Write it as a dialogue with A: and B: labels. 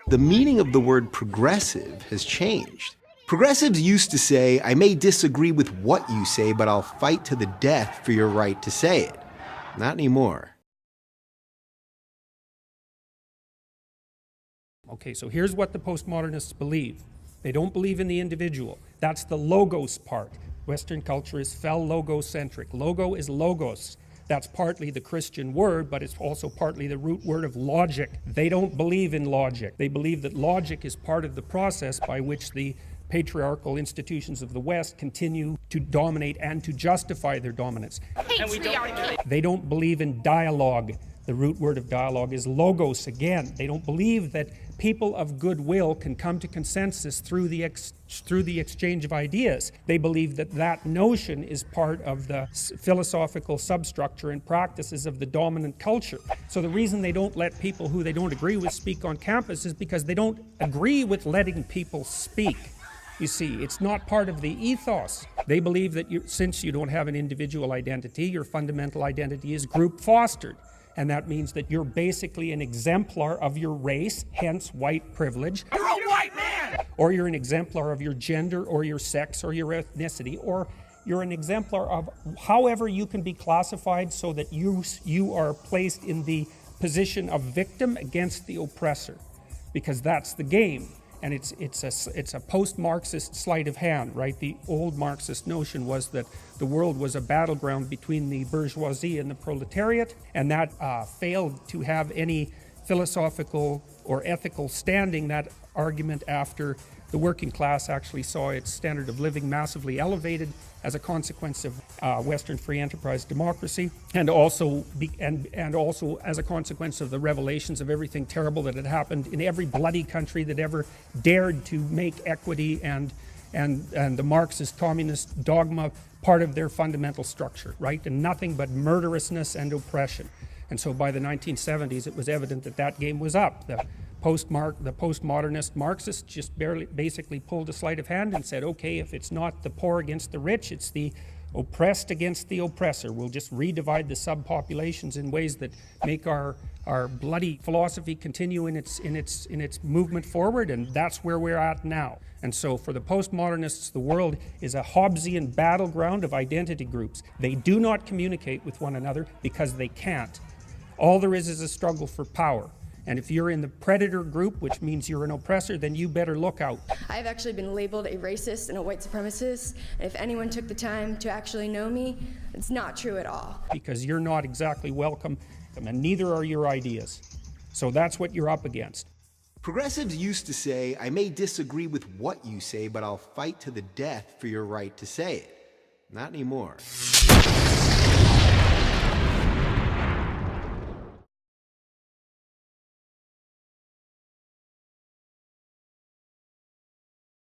A: The meaning of the word progressive has changed. Progressives used to say, I may disagree with what you say, but I'll fight to the death for your right to say it. Not anymore.
B: Okay, so here's what the postmodernists believe. They don't believe in the individual. That's the logos part. Western culture is logocentric. Logo is logos. That's partly the Christian word, but it's also partly the root word of logic. They don't believe in logic. They believe that logic is part of the process by which the patriarchal institutions of the West continue to dominate and to justify their dominance. They don't believe in dialogue. The root word of dialogue is logos again. They don't believe that people of goodwill can come to consensus through the exchange of ideas. They believe that that notion is part of the philosophical substructure and practices of the dominant culture. So the reason they don't let people who they don't agree with speak on campus is because they don't agree with letting people speak. You see, it's not part of the ethos. They believe that since you don't have an individual identity, your fundamental identity is group fostered. And that means that you're basically an exemplar of your race, hence white privilege.
C: You're a white man!
B: Or you're an exemplar of your gender or your sex or your ethnicity, or you're an exemplar of however you can be classified so that you are placed in the position of victim against the oppressor. Because that's the game. And it's a post-Marxist sleight of hand, right? The old Marxist notion was that the world was a battleground between the bourgeoisie and the proletariat, and that failed to have any philosophical or ethical standing, that argument, after the working class actually saw its standard of living massively elevated as a consequence of Western free enterprise democracy, and also as a consequence of the revelations of everything terrible that had happened in every bloody country that ever dared to make equity and the Marxist communist dogma part of their fundamental structure, right? And nothing but murderousness and oppression. And so by the 1970s, it was evident that that game was up. The postmodernist Marxists just basically pulled a sleight of hand and said, okay, if it's not the poor against the rich, it's the oppressed against the oppressor. We'll just redivide the subpopulations in ways that make our bloody philosophy continue in its movement forward, and that's where we're at now. And so for the postmodernists, the world is a Hobbesian battleground of identity groups. They do not communicate with one another because they can't. All there is a struggle for power. And if you're in the predator group, which means you're an oppressor, then you better look out.
D: I've actually been labeled a racist and a white supremacist. And if anyone took the time to actually know me, it's not true at all.
B: Because you're not exactly welcome, and neither are your ideas. So that's what you're up against.
A: Progressives used to say, I may disagree with what you say, but I'll fight to the death for your right to say it. Not anymore.